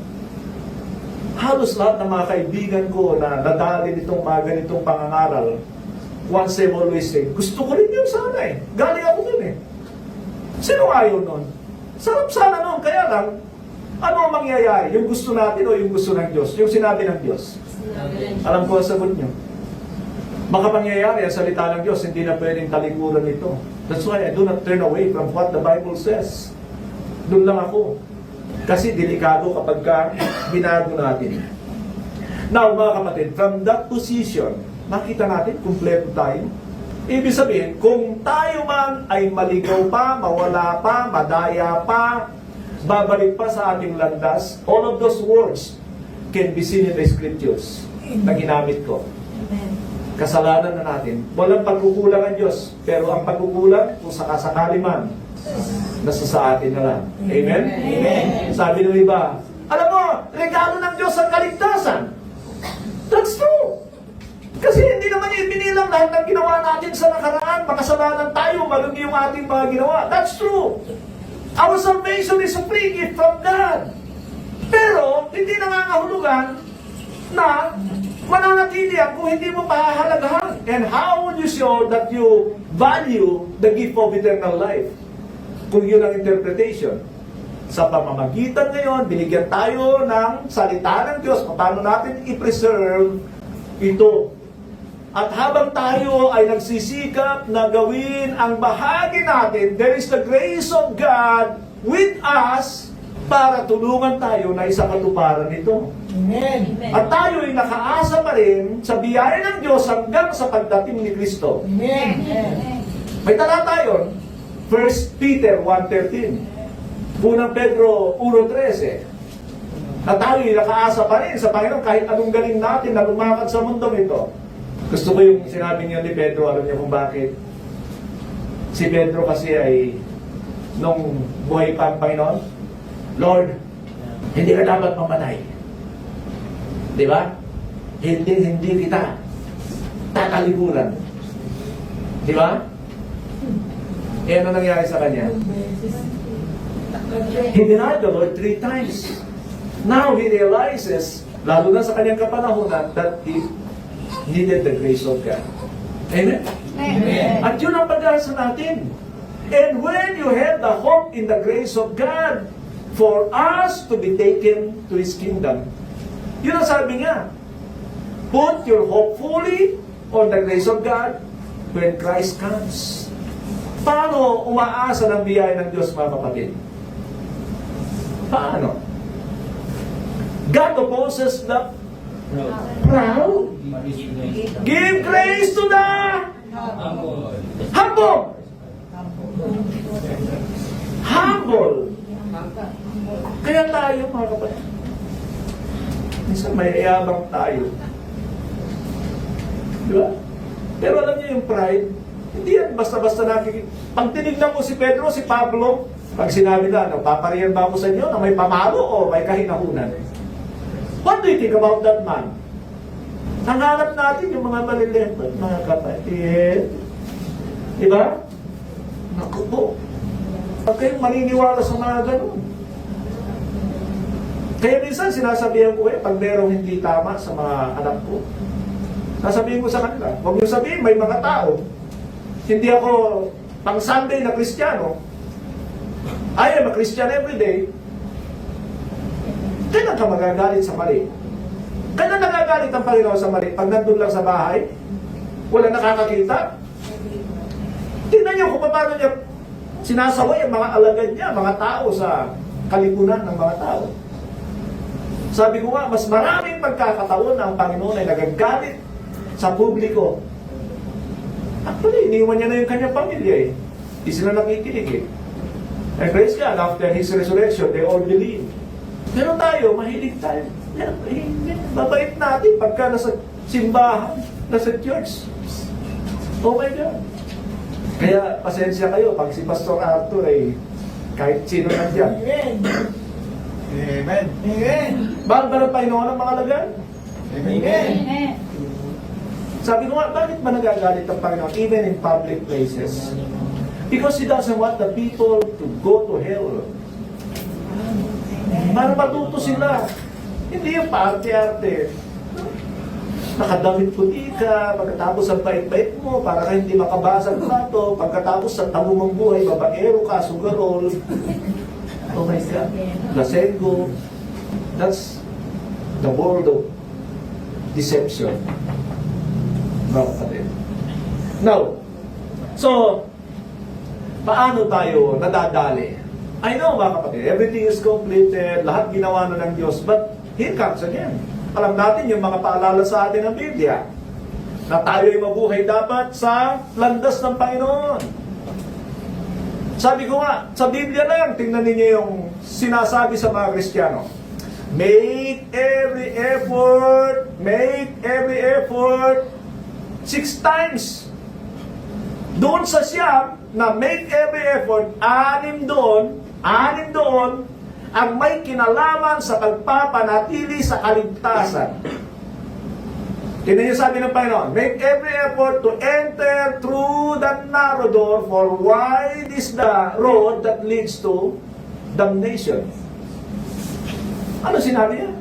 Halos lahat ng mga kaibigan ko na nadali nitong mga ganitong pangangaral, once they've always said, gusto ko rin yun sana eh. Galing ako dun eh. Sino ayaw nun? Sarap sana nun. Kaya lang, ano ang mangyayari? Yung gusto natin o yung gusto ng Diyos? Yung sinabi ng Diyos? Alam ko ang sagot nyo. Makapangyayari ang salita ng Diyos, hindi na pwedeng talikuran ito. That's why I do not turn away from what the Bible says. Doon lang ako. Kasi delikado kapag binago natin. Now, mga kapatid, from that position, makita natin, kumpleto tayo. Ibig sabihin, kung tayo man ay maligaw pa, mawala pa, madaya pa, babalik pa sa ating landas, all of those words can be seen in the scriptures na ginamit ko. Kasalanan na natin. Walang pagkukulang ang Diyos, pero ang pagkukulang, kung sakasakali man, nasa sa atin na lang. Amen? Amen. Sabi ng iba, alam mo, regalo ng Diyos ang kaligtasan. That's true. Kasi hindi naman ibinilang lahat ng ginawa natin sa nakaraan. Makasalanan tayo, malugi yung ating mga ginawa. That's true. Our salvation is a free gift from God. Pero, hindi nangangahulugan na mananatili yan kung hindi mo pahahalagahan. And how would you show that you value the gift of eternal life? Kung yun ang interpretation. Sa pamamagitan ngayon, binigyan tayo ng salita ng Diyos. Paano natin i-preserve ito? At habang tayo ay nagsisikap na gawin ang bahagi natin, there is the grace of God with us para tulungan tayo na isakatuparan ito. Amen. At tayo ay nakaasa pa rin sa biyaya ng Diyos hanggang sa pagdating ni Kristo. Amen. May talata yun, 1 Peter 1:13, Unang Pedro 1:13, na tayo ay nakaasa pa rin sa Panginoon kahit anong galing natin na lumakad sa mundong ito. Gusto ko yung sinabi niyo ni Pedro, alam niyo kung bakit? Si Pedro kasi ay, nung buhay pa ang Panginoon, Lord, hindi ka dapat mamatay. Di ba? Hindi kita tatalikuran. Di ba? Eh, ano nangyari sa kanya? He denied the Lord 3 times. Now he realizes, lalo na sa kanyang kapanahunan, that he needed the grace of God. Amen? Amen. At yun ang pag-asa natin. And when you have the hope in the grace of God, for us to be taken to His kingdom, yun ang sabi niya, put your hope fully on the grace of God when Christ comes. Paano umaasa ng biyaya ng Diyos, mga kapatid? Paano? God opposes the proud. Give grace to the humble. Humble. Kaya tayo, mga kapatid, minsan may iyabang tayo. Di ba? Pero alam niyo yung pride, hindi yan basta-basta nakikita. Pag tinignan mo si Pedro, si Pablo, pag sinabi na, papariyan ba ako sa inyo na may pamalo o may kahinahunan? What do you think about that man? Nanganap natin yung mga maliliit, mga kapatid. Di ba? Naku po. Huwag kayong maniniwala sa mga ganun. Kaya minsan sinasabihan ko pag merong hindi tama sa mga anak ko, sasabihin ko sa kanila, huwag niyo sabihin, may mga tao, hindi ako pang Sunday na Kristiyano, I am a Christian every day. Kailan ka magagalit sa mali? Kailan nagagalit ang Panginoon sa mali? Pag nandun lang sa bahay, wala nakakakita? Tingnan niyo kung paano niya sinasaway ang mga alagad niya, mga tao sa kalipunan ng mga tao. Sabi ko nga, mas maraming pagkakataon na ang Panginoon ay nagagalit sa publiko. Actually, iniwan niya na yung kanyang pamilya eh. Hindi sila nakikinig eh. And praise God, after His resurrection, they all believe. Pero tayo, mahilig tayo. Babait natin pagka nasa simbahan, nasa church. Oh my God. Kaya, pasensya kayo, pag si Pastor Arthur ay kahit sino nandiyan. Amen. Amen. Amen. Mahal ba ng Panginoon ang mga alagad? Amen. Sabi ko nga, bakit ba nagagalit ang Panginoon even in public places? Because He doesn't want the people to go to hell. Para matuto sila. Hindi yung parte-arte. Nakadamit puti ka, pagkatapos ang bait-bait mo, para ka hindi makabasag plato, pagkatapos sa tamo mong buhay, babaero ka, sugarol. Oh my God. Lasenggo. That's the world of deception. Mga kapatid. Now, so, paano tayo nadadali? I know, mga kapatid, everything is completed, lahat ginawa na ng Diyos, but here comes again. Alam natin yung mga paalala sa atin ng Biblia, na tayo ay mabuhay dapat sa landas ng Panginoon. Sabi ko nga, sa Biblia lang, tingnan ninyo yung sinasabi sa mga Kristiyano. Make every effort 6 times. Doon sa siyam, na make every effort, 6 doon, ang may kinalaman sa pagpapanatili sa kaligtasan. Tingnan niyo sabi ng Panginoon, make every effort to enter through the narrow door, for wide is the road that leads to damnation. Ano sinabi niya?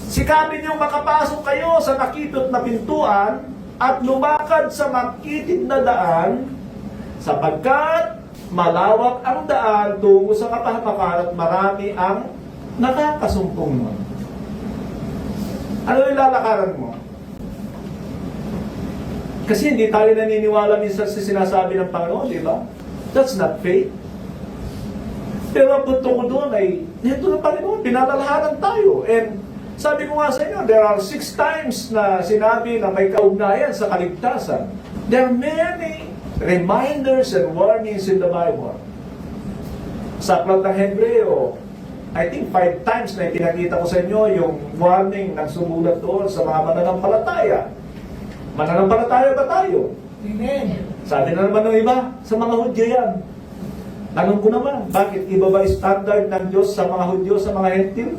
Sikapin niyong makapasok kayo sa nakitot na pintuan at lumakad sa makitid na daan sapagkat malawak ang daan tungo sa kapahamakan at marami ang nakakasumpong mo. Ano yung lalakaran mo? Kasi hindi tayo naniniwala minsan sa sinasabi ng Panginoon, di ba? That's not faith. Pero ang punto ko doon ay, ito ng Panginoon, pinatalahanan tayo. And sabi ko nga sa inyo, there are 6 times na sinabi na may kaugnayan sa kaligtasan. There are many reminders and warnings in the Bible. Sa aklat ng Hebreo, I think 5 times na ipinakita ko sa inyo yung warning ng sumulat doon sa mga mananampalataya. Mananampalataya ba tayo? Amen. Sabi na naman ng iba, sa mga Hudyo yan. Tanong ko naman, bakit iba ba standard ng Diyos sa mga Hudyo, sa mga Hentil?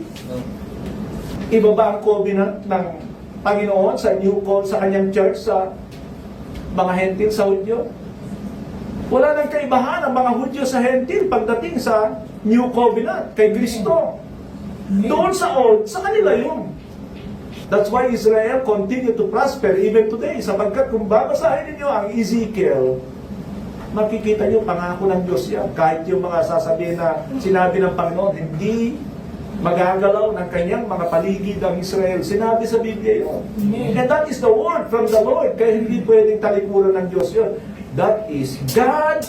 Iba ba ang covenant ng Panginoon sa New Code, sa kanyang church, sa mga Hentil, sa Hudyo? Wala nang kaibahan ang mga Hudyo sa Hentil pagdating sa New Covenant, kay Kristo. Doon sa Old, sa kanila yun. That's why Israel continue to prosper even today. Sapagkat kung babasahin ninyo ang Ezekiel, makikita nyo pangako ng Diyos yan. Kahit yung mga sasabihin na sinabi ng Panginoon, hindi magagalaw ng kanyang mga paligid ang Israel. Sinabi sa Biblia yun. And that is the word from the Lord. Kaya hindi pwedeng talikuran ng Diyos yun. That is, God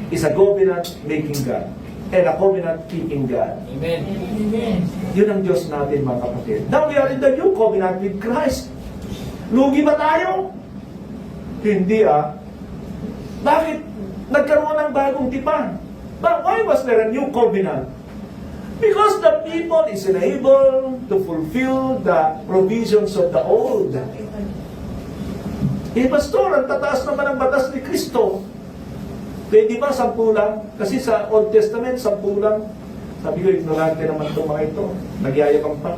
is a covenant-making God. And a covenant-keeping God. Amen. Amen. Yun ang Diyos natin, mga kapatid. Now we are in the new covenant with Christ. Lugi ba tayo? Hindi Bakit nagkaroon ng bagong tipan? But why was there a new covenant? Because the people is unable to fulfill the provisions of the old. Pastor, ang tataas naman ang batas ni Kristo. Kaya di ba, 10 lang? Kasi sa Old Testament, 10 lang. Sabi ko, ignorante naman itong mga ito. Nagyayabang pa.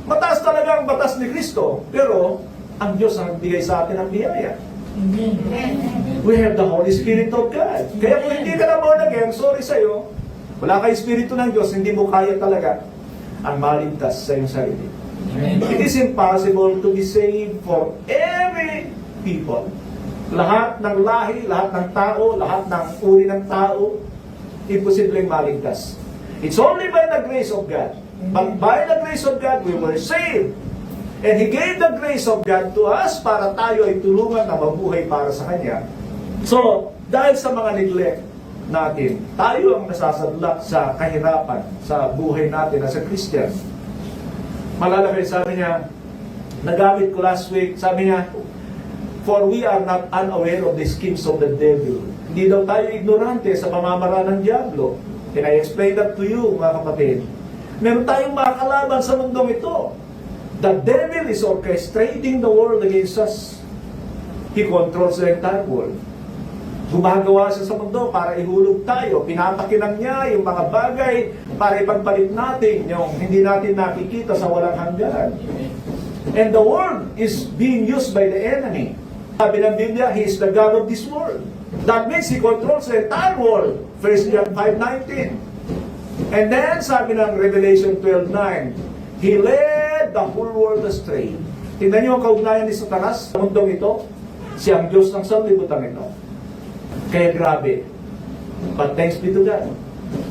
Mataas talaga ang batas ni Kristo. Pero, ang Diyos ang nagbigay sa atin ng biyaya. Amen. We have the Holy Spirit of God. Kaya kung hindi ka na born again, sorry sa'yo, wala kang Espiritu ng Diyos, hindi mo kaya talaga ang maligtas sa iyong sarili. Amen. It is impossible to be saved for every people. Lahat ng lahi, lahat ng tao, lahat ng uri ng tao, imposibleng maligtas. It's only by the grace of God. But by the grace of God, we were saved. And He gave the grace of God to us para tayo ay tulungan na mabuhay para sa Kanya. So, dahil sa mga neglect natin, tayo ang nasasadlak sa kahirapan sa buhay natin as a Christian. Malalaki, sabi niya, nagamit ko last week, sabi niya, for we are not unaware of the schemes of the devil. Hindi daw tayo ignorante sa pamamaraan ng Diablo. Can I explain that to you, mga kapatid? Meron tayong mga kalaban sa mundong ito. The devil is orchestrating the world against us. He controls the entire world. Gumagawa siya sa mundo para ihulog tayo. Pinapakinang niya yung mga bagay para ipagpalit natin yung hindi natin nakikita sa walang hanggan. And the world is being used by the enemy. Sabi ng Biblia, He is the God of this world. That means He controls the entire world. 1 John 5:19. And then, sabi ng Revelation 12:9, He led the whole world astray. Tingnan niyo ang kaugnayan ni Satanas sa mundong ito. Siya ang Diyos ng sanlibutan ito. Kaya grabe. But thanks be to God.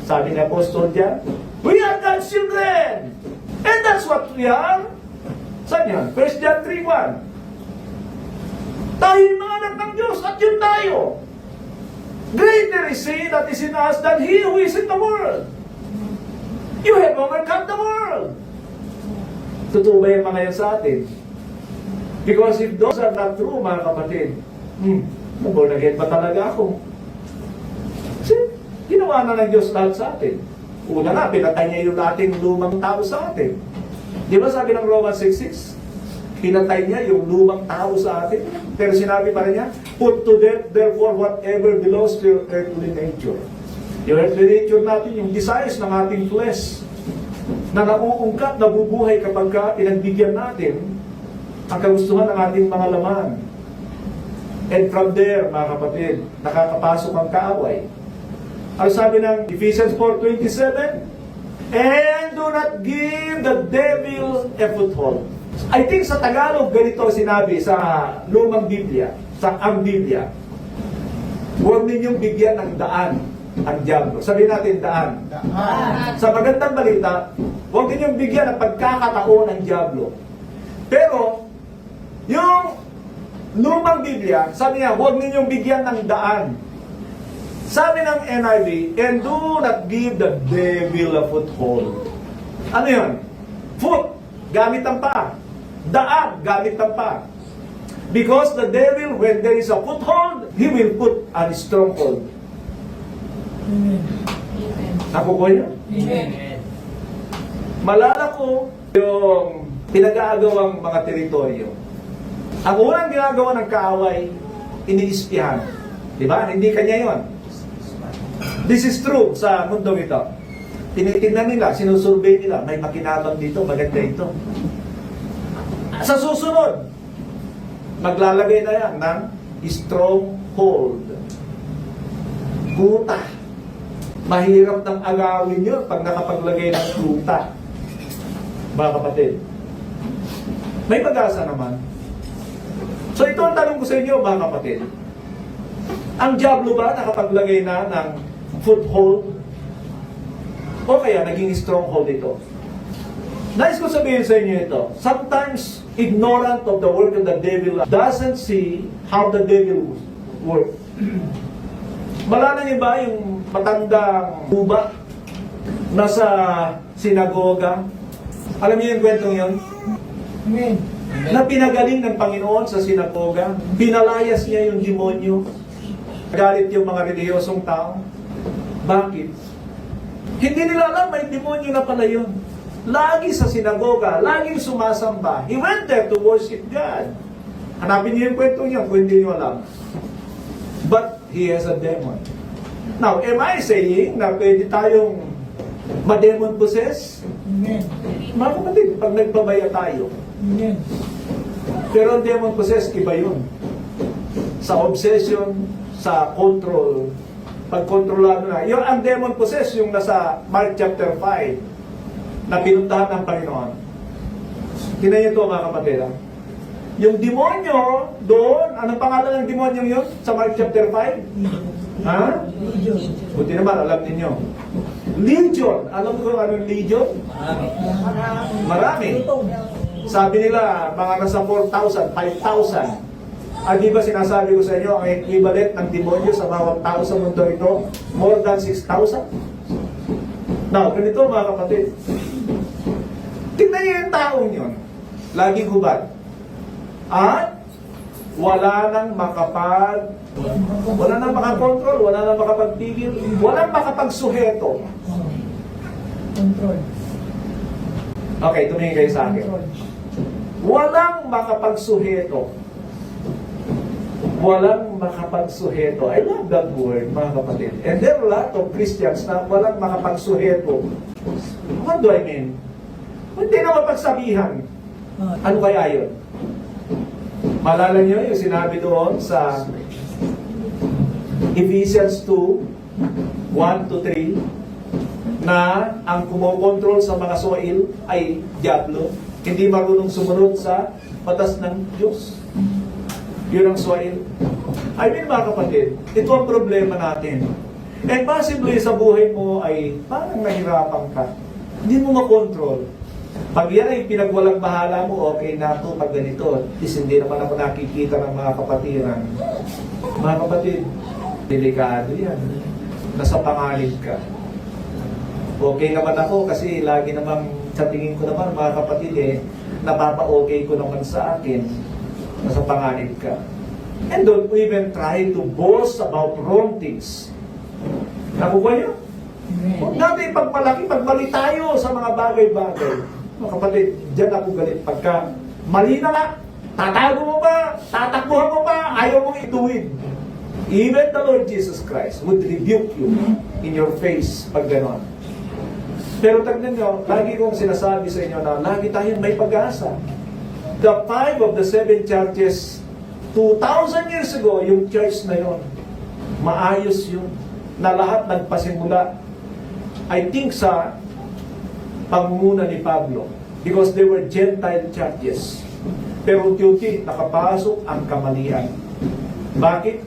Sabi ni Apostol John, we are God's children. And that's what we are. Saan yan? 1 John 3:1. Tayo yung mga anak ng Diyos at yun tayo. Greater is He that is in us than he who is in the world. You have overcome the world. Totoo ba yung mga yan sa atin? Because if those are not true, mga kapatid, born again ba talaga ako? Kasi ginawa na ng Diyos lahat sa atin. Una nga, pinatay niya yung ating lumang tao sa atin. Di ba sabi ng Romans 6:6? Pinatay niya yung lumang tao sa atin. Pero sinabi pa rin niya, put to death therefore whatever belongs to your earthly nature. Yung earthly nature natin, yung desires ng ating flesh, na nauungkat, nabubuhay kapag pinagbigyan natin ang kagustuhan ng ating mga laman. And from there, mga kapatid, nakakapasok ang kaaway. Ang sabi ng Ephesians 4:27, and do not give the devil a foothold. I think sa Tagalog, ganito sinabi sa lumang Biblia, sa ang Biblia. Huwag ninyong bigyan ng daan ang diablo. Sabihin natin daan. Sa magandang balita, huwag ninyong bigyan ng pagkakataon ang diablo. Pero, yung lumang Biblia, sabi niya, huwag ninyong bigyan ng daan. Sabi ng NIV, and do not give the devil a foothold. Ano yun? Foot, gamit ang paa. Daan, gamit ang paa. Because the devil, when there is a foothold, he will put a stronghold. Amen. Nakukuha niyo? Amen. Malala ko yung pinag-aagawang mga teritoryo. Ang unang ginagawa ng kaaway, iniispihan. Di ba? Hindi kanya yon. This is true sa mundong ito. Tinitingnan nila, sinusurvey nila, may makinabang dito, maganda ito. Sa susunod, maglalagay na yan ng stronghold. Kuta. Mahirap nang agawin yun pag nakapaglagay ng kuta. Mga kapatid. May pag-asa naman. So ito ang tanong ko sa inyo, mga kapatid. Ang diablo ba nakapaglagay na ng foothold? O kaya naging stronghold ito? Nais ko sabihin sa inyo ito. Sometimes, ignorant of the work of the devil doesn't see how the devil works. Malala niyo ba yung matandang kuba nasa sinagoga? Alam niyo yung kwentong yun? Amen. Na pinagaling ng Panginoon sa sinagoga. Pinalayas niya yung demonyo. Galit yung mga relihiyosong tao. Bakit? Hindi nila alam may demonyo na pala yun. Lagi sa sinagoga, laging sumasamba. He went there to worship God. Hanapin niyo yung kwento niya kung hindi niyo alam. But he has a demon. Now, am I saying na pwede tayong ma-demon possess? Amen. Mga kapatid, pag nagpabaya tayo. Amen. Pero ang demon possess, iba yun. Sa obsession, sa control, pagkontrolado na. Yung ang demon possess, yung nasa Mark chapter 5, na pinuntahan ng Panginoon. Tingnan niyo ito, mga kapatid. Ha? Yung demonyo doon, anong pangalan ng demonyo yun? Sa Mark chapter 5? Ha? Buti naman, alam niyo. Legion. Alam mo kung anong legion? Marami. Sabi nila, mga nasa 4,000, 5,000. Di ba sinasabi ko sa inyo, ang equivalent ng demonyo sa bawat tao sa mundo ito, more than 6,000? Now, ganito mga kapatid. Tingnan niyo yung taong yun. Laging hubad. At wala nang wala nang makakontrol, wala nang makapagpigil, wala nang makapagsuheto. Control. Okay, tumingin kayo sa akin. Control. Walang makapagsuheto. Walang makapagsuheto. I love that word, mga kapatid. And there are a lot of Christians na walang makapagsuheto. What do I mean? Hindi na mapagsabihan. Ano kaya yun? Malala niyo yung sinabi doon sa Ephesians 2, 1-3, na ang kumokontrol sa mga soil ay diablo. Hindi marunong sumunod sa batas ng Diyos. Yun ang soil. I mean, mga kapatid, ito ang problema natin. And possibly sa buhay mo ay parang nahirapan ka. Hindi mo makontrol. Pag yan ay pinagwalang bahala mo, okay na ito pag ganito. At least hindi naman ako nakikita ng mga kapatiran. Mga kapatid, delikado yan. Nasa panganib ka. Okay naman ako kasi lagi namang sa tingin ko naman, mga kapatid, napapa-okay ko naman sa akin. Nasa panganib ka. And don't even try to boast about wrong things. Nakuha niyo? Huwag natin pagmalaki, pagmali tayo sa mga bagay-bagay. Mga kapatid, dyan ako galit. Pagka mali na nga, tatago mo pa, tatakbuhan mo pa, ayaw mong ituwid. Even the Lord Jesus Christ would rebuke you in your face pag ganon. Pero tagnan nyo, lagi kong sinasabi sa inyo na lagi tayong may pag-asa. The 5 of the 7 churches, 2,000 years ago, yung church na yon, maayos yun. na lahat nagpasimula, I think sa pangunguna ni Pablo, because they were Gentile churches. Pero unti-unti nakapasok ang kamalian. Bakit?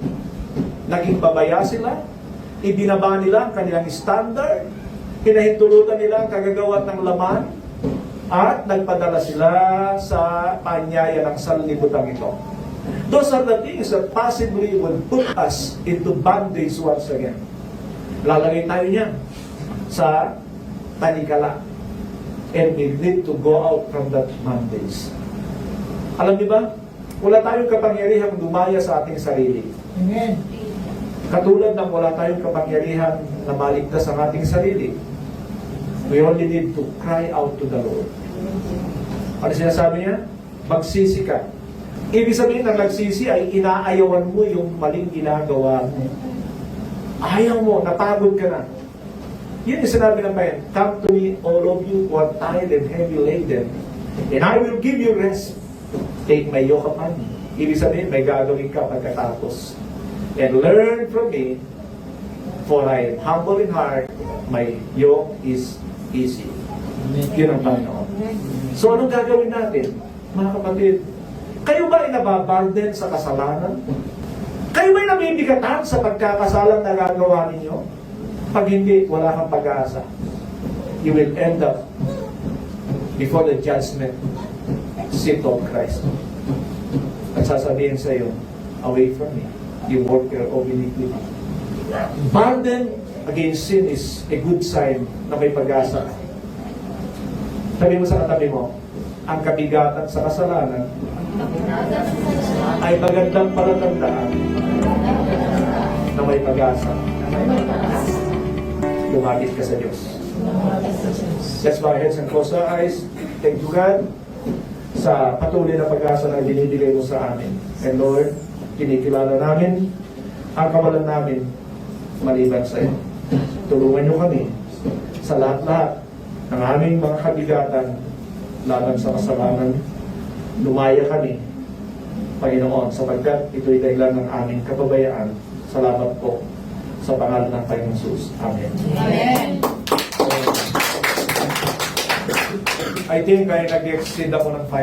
Naging babaya sila, ibinaba nila ang kanilang standard, pinahintulutan nila ang kagagawa ng laman, at nagpadala sila sa paanyaya ng sanlibutan ito. Those are the things that possibly would put us into bondage once again. Lalagay tayo niyan sa talikala. And we need to go out from that bondage. Alam niyo ba? Wala tayong kapangyarihang lumaya sa ating sarili. Amen. Katulad ng wala tayong kapangyarihan na maligtas ang ating sarili. We only need to cry out to the Lord. Ano sinasabi niya? Magsisi ka. Ibig sabihin ng nagsisi ay inaayawan mo yung maling ginagawa mo. Ayaw mo, napagod ka na. Yun yung sinabi ng Bayan, come to me, all of you who are tired and heavy laden, and I will give you rest. Take my yoke upon me. Ibig sabihin, may gagawin ka pagkatapos. And learn from me, for I am humble in heart, my yoke is easy. Yun ang Panginoon. So anong gagawin natin? Mga kapatid, kayo ba ay nababarden sa kasalanan? Kayo ba ay namibigatan sa pagkakasalang na gagawa ninyo? Pag hindi, wala kang pag-asa. You will end up before the judgment seat of Christ. At sasabihin sa iyo, away from me, you worker of iniquity. Burden against sin is a good sign na may pag-asa. Sabi mo sa katabi mo, ang kabigatan sa kasalanan ay magandang palatandaan na may pag-asa. Lumapit ka sa Diyos. Let's bow our heads and close our eyes. Thank you, God, sa patuloy na pag-asa na binibigay mo sa amin. And Lord, kinikilala namin ang kawalan namin maliban sa iyo. Tulungan niyo kami sa lahat-lahat ng aming mga kabigatan laban sa kasalanan. Lumaya kami, Panginoon, sapagkat ito'y dahilan ng aming kapabayaan. Salamat po sa pangalan ng Panginoon Jesus. Amen. Amen. I think ay nag-exceed ako ng 5